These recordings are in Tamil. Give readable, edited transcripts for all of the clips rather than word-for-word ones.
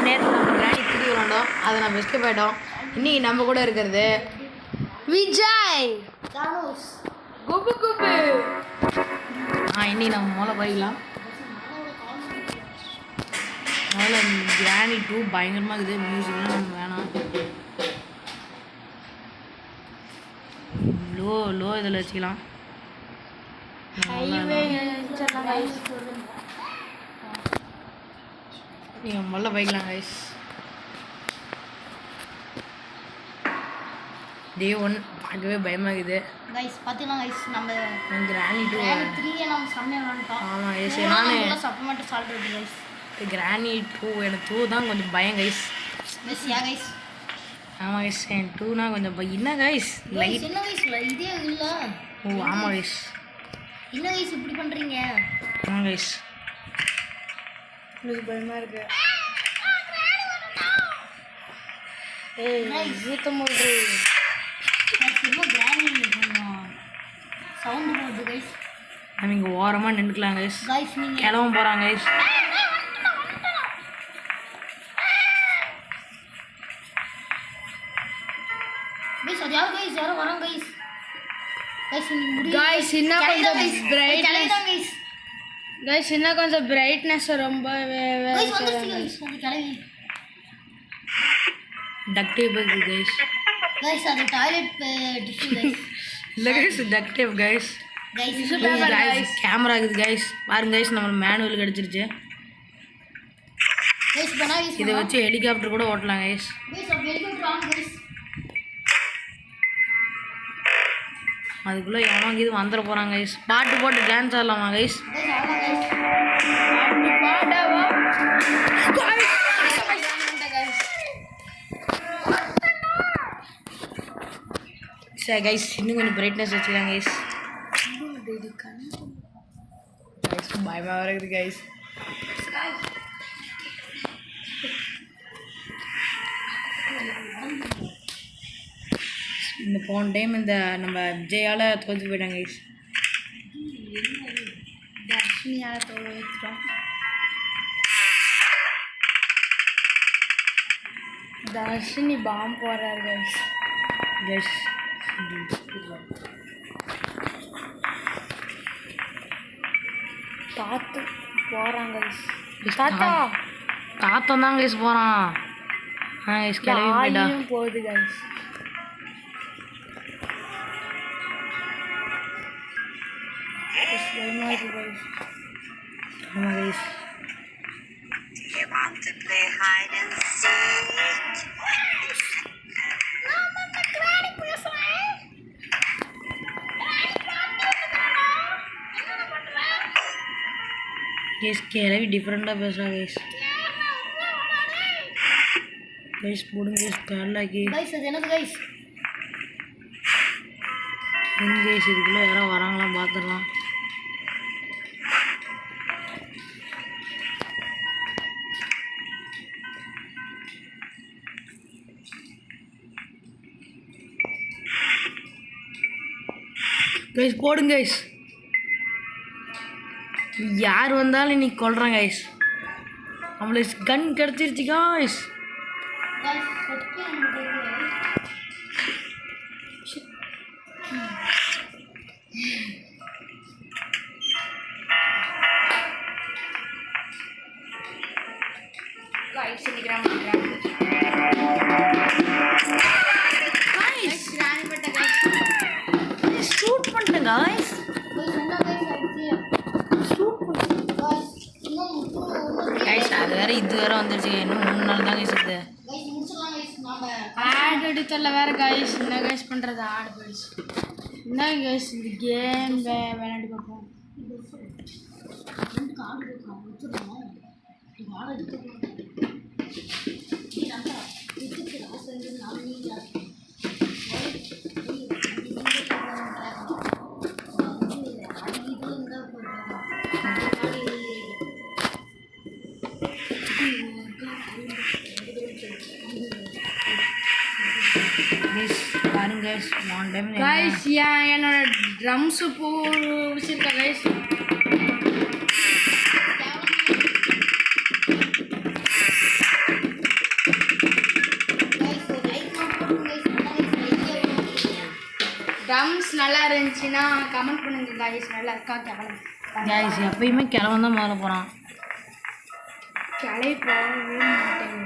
நேற்று நம்ம கிராணி திருடி விளாண்டோம், அதை நம்ம எஸ்கேப் ஆகிட்டோம். இன்னைக்கு நம்ம கூட இருக்கிறது விஜய் தானோஸ் குபு குபு. இன்னைக்கு நம்ம முதல்ல போயிடலாம். முதல்ல கிராணி 2 பயங்கரமாக இருக்குது. மியூசிக்லாம் நம்ம வேணாம். லோ இதில் வச்சுக்கலாம். நீங்கள் முதல்ல போய்க்கலாம் கைஸ். டே 1 பார்க்கவே பயமாகுது கைஸ். பார்த்தீங்கன்னா கைஸ் நம்ம கிராணி 2 நம்ம செம்மையாக விளாண்டோம். ஆமாம் கைஸ். நான் சப்போர்ட் சால்ட் கைஸ். கிராணி 2 எனக்கு 2 தான் கொஞ்சம் பயம் கைஸ். கைஸ் ஆமாம் கைஸ். என் 2னா கொஞ்சம் என்ன கைஸ் லைட் என்ன கைஸ் இதே இல்லை. ஓ ஆமாம் கைஸ். என்ன கைஸ் இப்படி பண்ணுறீங்க? ஆமாம் கைஸ். எனக்கு பயமாக இருக்கு. சவுண்டு போகுது கைஸ். நம்ம இங்கே ஓரமாக நின்றுக்கலாம் கைஸ். கைஸ் நீங்கள் கிளம்ப போகிறாங்க கைஸ். கைஸ் அது யார் கைஸ்? யாரும் வராங்க கைஸ். கைஸ் இன்னும் கொஞ்சம் பிரைட்னஸ் கைஸ். கைஸ் இன்னும் கொஞ்சம் பிரைட்னஸ் ரொம்ப டக் டேப் இருக்குது கைஸ். கைஸ் அது டாய்லெட் டிஷ்யூ கைஸ். இல்லை கைஸ் டக் டேப் கைஸ். கைஸ் கேமரா இருக்குது கைஸ். பாருங்க கைஸ் நம்ம மேனுவல் கிடச்சிருச்சு. கைஸ் பண்ணா கைஸ் இதை வச்சு ஹெலிகாப்டர் கூட ஓட்டலாம் கைஸ். கைஸ் அப்ப ஹெலிகாப்டர் ஆன் கைஸ். அதுக்குள்ளே எவனோ இது வந்துட போகிறாங்க கைஸ். பாட்டு போட்டு டான்ஸ் ஆடலாமா கைஸ்? கைஸ் ஆமா கைஸ். சரி கைஸ் இன்னும் கொஞ்சம் பிரைட்னஸ் வச்சுக்கலாம் கைஸ். கைஸ் பயமாக இருக்குது கைஸ். இந்த போன டைம் இந்த நம்ம விஜயால் தோற்று போயிட்டாங்க கைஸ். தர்ஷினியால் தோற்றுட்டோம். தர்ஷினி பாம்பு போடுறாரு கைஸ். கைஸ் தாத்து போகிறாங்க கைஸ். தாத்தம் தான் கைஸ் போகிறான். கைஸ் கிளம்பி போயிட்டா போகுது கைஸ். ஆமாம் guys. You want to play hide and seek? Guys கிளவி டிஃப்ரெண்ட்டாக பேசுகிறா கைஸ். கைஸ் போடுங்க கைஸ் பேரலாக்கி. கைஸ் அது என்னது கைஸ்? கைஸ் இதுக்குள்ளே யாரோ வராங்களா பார்த்துடலாம். கைஸ் போடுங்க கைஸ். யார் வந்தாலும் இன்னைக்கு கொல்றாங்க கைஸ். நம்மளுக்கு கன் கிடச்சிருச்சு கைஸ். கைஸ் செட் நமக்கு கைஸ் நிக்கிறாங்க. கைஸ் ராணி பட்ட கைஸ். ஷூட் பண்ணிட்டேன் கைஸ். கைஸ் என்ன கைஸ் ஆச்சு? ஷூட் பண்ணிட்டேன் கைஸ் இன்னும் கைஸ். அது வேற இது வேற வந்துருச்சு. இன்னும் 3 நாள் தான் கைஸ் இருக்குது. கைஸ் முடிச்சிடலாம் கைஸ். நாம ஆட் எடுத்தல வேற கைஸ். என்ன கைஸ் பண்ணுறது? ஆட் கைஸ் என்ன கைஸ் இந்த கேம் விளையாடி பார்ப்போம். ரெண்டு கார்டு இருக்கு முடிச்சிடலாம். கார்டு எடுத்துக்கலாம். நீ நம்ம இதுக்கு ராசை நான் நீங்க பாருங்க ஒன் டைம் கைஸ் என்னோட ட்ரம்ஸ் வச்சிருக்கா கைஸ். ட்ரம்ஸ் நல்லா இருந்துச்சுன்னா கமெண்ட் பண்ணுங்க காய்ஸ். நல்லா இருக்கா கிளம்பு கைஸ் எப்பயுமே கிளவன் தான் முதல்ல போகிறான். கிளை போகவே மாட்டேங்க.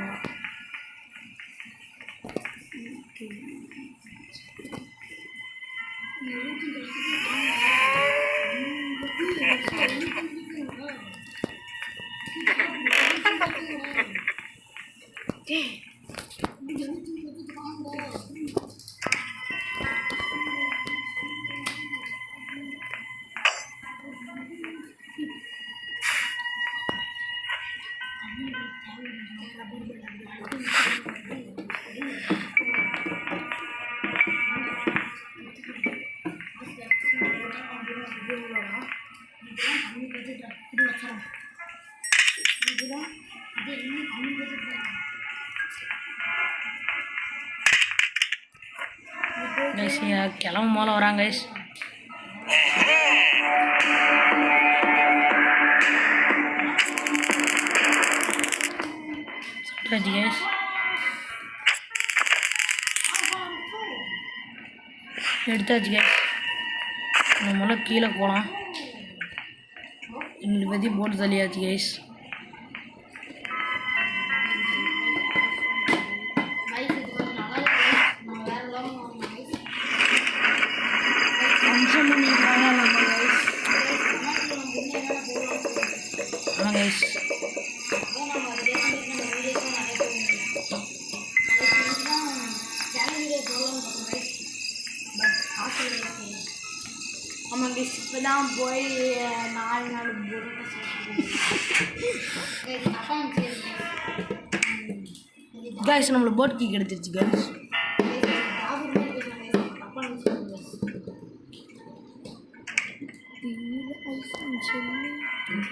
கைஸ் கிளம்ப மேலே வராங்க கைஸ். சுட்டாச்சு கைஸ். எடுத்தாச்சு கைஸ். நம்ம முதல்ல கீழே போகலாம். எங்களுக்கு பற்றி போட்டு தள்ளியாச்சு கைஸ். ஆமாம் கைஸ். ஆமாம் கைஸ். இப்போ தான் போய் 4 நாள் கைஸ் நம்மளுக்கு போட் கீ கிடைச்சிருச்சு கைஸ்.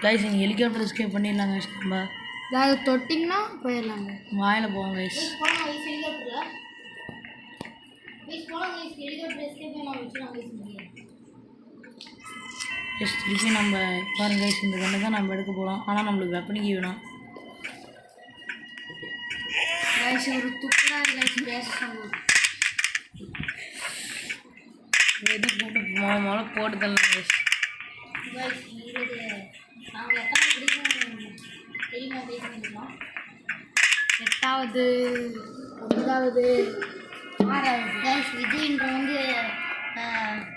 கைஸ் இங்கே ஹெலிகாப்டர் எஸ்கேப் பண்ணிடலாம் கைஸ். நம்ம ஏதாவது தொட்டிங்கன்னா போயிடலாங்க. வாயில் போவோம் கைஸ். திருப்பி நம்ம பாருங்க கைஸ், இந்த கண்ணை தான் நம்ம எடுக்க போகிறோம். ஆனால் நம்மளுக்கு வெப்பனிக்கு வேணும் கைஸ். ஒரு துப்புரா கைஸ் பேச சொல்லுவோம். எது போட்டு முதல்ல போட்டு தரலாம் கைஸ். எட்டாவது 9வது 6வது கைஸ் விஜயன்ற வந்து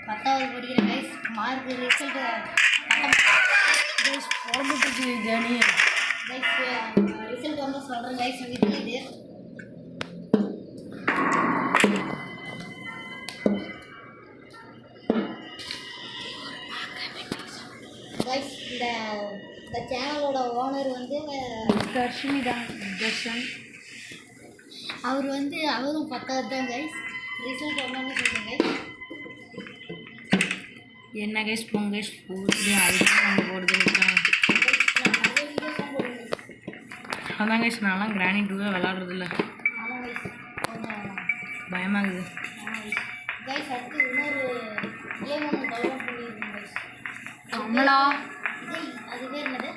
10வது படிக்கிற கைஸ். மார்க் ரிசல்ட்டு கைஸ் போட்டுச்சு ஜேர்னி கைஸ். ரிசல்ட் வந்து சொல்கிறேன் கைஸ். விஜய் இது கைஸ். இந்த சேனலோட ஓனர் வந்து தர்ஷினி தான் தர்ஷன். அவர் வந்து அவரும் 10வது தான் கைஸ். ரிசல்ட் ஒன்றான்னு சொல்லுங்கள் கைஸ். என்ன கைஸ் போங்க கைஸ் போட்டு அதுதான் நம்ம போடுறது நிற்கிறாங்க. அதான் கைஸ் நான்லாம் கிரானைட் 2 விளாட்றதில்ல. பயமாகுது கைஸ். அடுத்து இன்னொரு கேம் ஒன்று டவுன்லோட் பண்ணியிருக்கோம் கைஸ். கமலா. அது பேர் என்னது?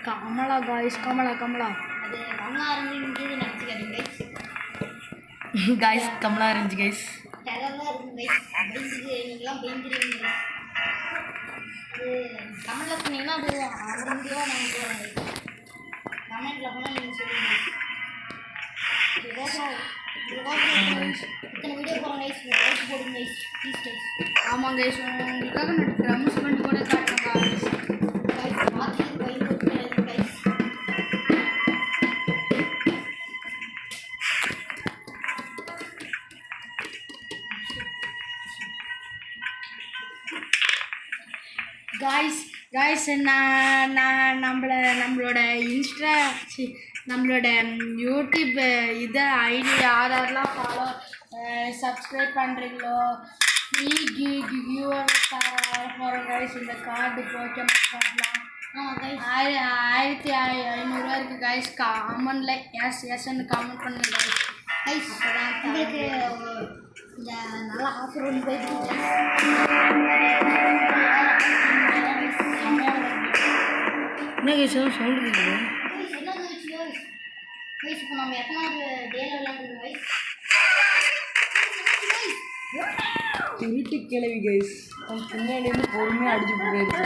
கமலா காய்ஸ். கமலா அது கமலா ஆரம்பிங்கிறது நினச்சிக்காதீங்க கைஸ். காய்ஸ் கமலா இருந்துச்சு கைஸ். டெரராக இருக்கும் கைஸ். பயந்துக்கு நீங்களாம் பயந்துருவீங்க கைஸ். அது கமெண்ட்டில் சொன்னீங்கன்னா அது ஆரம்பியாக நாங்கள் போகிறோம் கைஸ். கமெண்ட்டில் போனால் நீங்கள் சொல்லுங்கள் கைஸ். இத்தனை வீடியோ போகிறோம் கைஸ். லைக் போடுங்க கைஸ் ப்ளீஸ் கைஸ். ஆமாம் கைஸ். உங்களுக்காக நான் ட்ரம்ஸ் பண்ணி கூட காட்டுறேன் காய்ஸ். கைஸ் பார்த்துட்டு பயன்படுத்த கைஸ். காய்ஸ் நம்மளோட இன்ஸ்டா நம்மளோட யூடியூப் இதை ஐடி யாரெல்லாம் ஃபாலோ சப்ஸ்கிரைப் பண்ணுறீங்களோ வியூவர் போகிறோம் கைஸ். இந்த கார்டு போக்கேமன் கார்டெலாம் 1500 இருக்குது கைஸ். கமெண்டில் எஸ்ன்னு கமெண்ட் பண்ணுங்க கைஸ். கைஸ் உங்களுக்கு இந்த நல்ல ஆஃபர் ஒன்று போயிட்டு என்ன கைஸ் சவுண்ட் இருக்குது? என்ன கைஸ் இப்போ நம்ம எத்தனாவது டேல விளையாடுறோம் கைஸ்? திருட்டு கிளவி கைஸ் பின்னாடி இருந்து பொறுமையாக அடிச்சு போயிடுச்சு.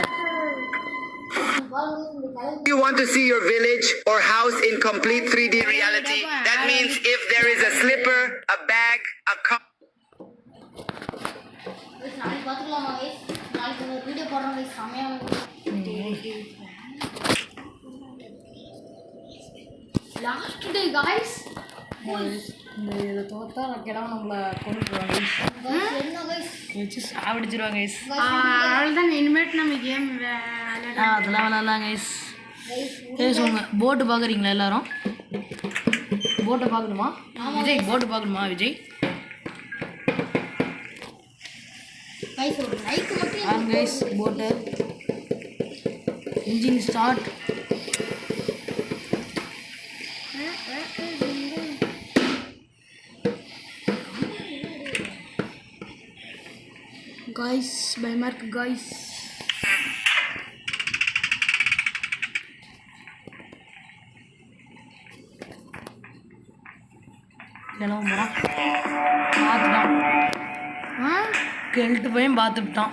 You want to see your village or house in complete 3D reality? That means if there is a slipper, a bag, a cup. நாளைக்கு பார்த்துக்கலாமா கைஸ்? நாளைக்கு ஒரு வீடியோ போடுறோம் கைஸ். செமையாக லாஸ்ட் டே கைஸ். இந்த இதை தோத்தா கிடவ நம்மளை கொண்டுருவாங்க என்ன கைஸ்? வச்சு சாப்பிடிச்சிருவாங்க கைஸ். அவ்வளோதான் இனிமேட்டு நம்ம கேம் அதெல்லாம் விளாட்லாம் கைஸ். கைஸ் உங்கள் போட்டு பார்க்குறீங்களா எல்லாரும்? போட்டை பார்க்கணுமா விஜய்? போட்டு பார்க்கணுமா விஜய்? கைஸ் ஒரு லைக் மட்டும் பாருங்க கைஸ் போட்டு இன்ஜின் ஸ்டார்ட். காய்ஸ் பயமாக இருக்கு காய்ஸ். கிளம்புறான் பார்த்துட்டான். கெல்ட்டு போயும் பார்த்துட்டான்.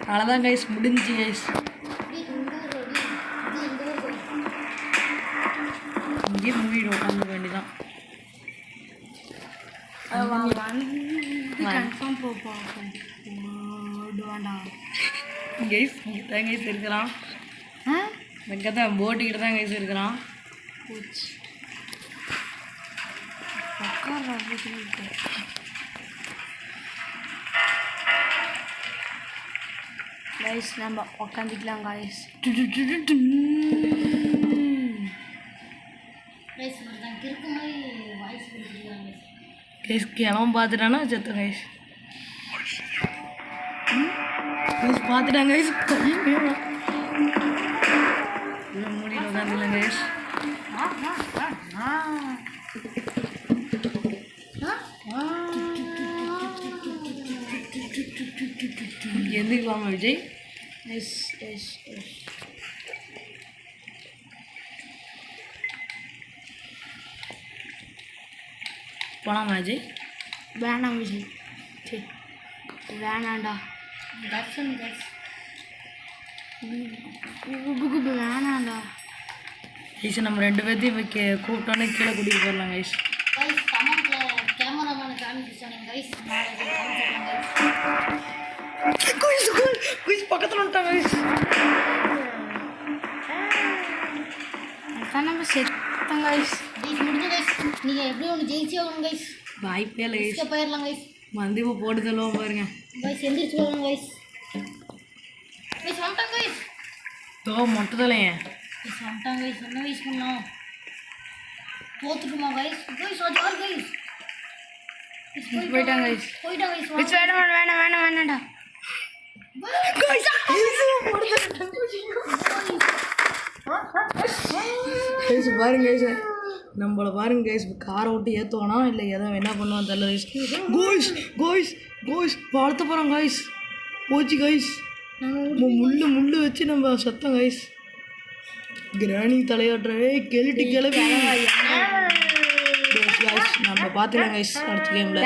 அவ்வளோதான் கைஸ் முடிஞ்சு கைஸ். இங்கேயே மூவிட்டு உட்காந்துக்க வேண்டியதான். கன்ஃபார்ம் போடுவாண்டா கைஸ் இங்கே தான் கைஸ் இருக்கிறான். இங்கே தான் போட்டுக்கிட்ட தான் கைஸ் இருக்கிறான். கைஸ் நம்ம உக்காந்துக்கலாம் கைஸ். கைஸ் ஒருத்தன் கிறுக்கு மாதிரி வாய்ஸ் கொடுத்துருக்காங்க. கைஸ் கிளம்ப பார்த்துட்டானா செத்தம் கைஸ். கைஸ் பார்த்துட்டாங்க கைஸ். மூடியில் உட்காந்துக்கலாம் கைஸ். எந்திரிக்கலாமா விஜய்? எஸ் எஸ் எஸ் போகலாமா விஜய்? வேணாம் விஜய். சரி வேணாண்டா தர்ஷன் கைஸ். வேணாண்டா கைஸ் நம்ம ரெண்டு பேர்த்தையும் இப்போ கூப்பிட்டோன்னே கீழே கூட்டிகிட்டு போயிடலாம் கைஸ். கைஸ் கமெண்ட்ல கேமராமேனை காமிச்சு சொன்னீங்க கைஸ். நாளைக்கு காமிச்சிடலாம் கைஸ். குயிஸ் பக்கத்தில் வந்துட்டாங்க கைஸ். அதான் நம்ம செத்தோம் கைஸ். கைஸ் முடிஞ்சு கைஸ். நீங்கள் எப்படியும் ஒன்று ஜெயிச்சே ஆகணும் கைஸ். வாய்ப்பே இல்லை கைஸ். போயிடலாம் கைஸ். மந்திப்பு போட்டு தள்ளுவோம் பாருங்க கைஸ். எந்திரிச்சு போகலாம் கைஸ். கைஸ் வந்துட்டாங்க கைஸ். மொட்டை தலையன் கைஸ் வந்துட்டாங்க கைஸ். என்ன கைஸ் பண்ணோம்? தோத்துட்டுமா கைஸ்? கைஸ் அது யார் கைஸ்? போயிட்டாங்க கைஸ். போயிட்டாங்க கைஸ். கைஸ் வேணாண்டா கைஸ் பாருங்க கைஸ். நம்மளை பாருங்க கைஸ். காரை விட்டு ஏற்றுவானா இல்லை எதை என்ன பண்ணுவான் தெரியல கைஸ். கோய்ஸ் கோய்ஸ் கோய்ஸ் வளர்த்த போகிறோம் கைஸ். போச்சு கைஸ். முள்ளு வச்சு நம்ம சத்தம் கைஸ். கிராணி தலையாட்டுறவே கிளட்டி கிளப்பி நம்ம பார்த்துக்கலாம் கைஸ் அடுத்த கேமில்.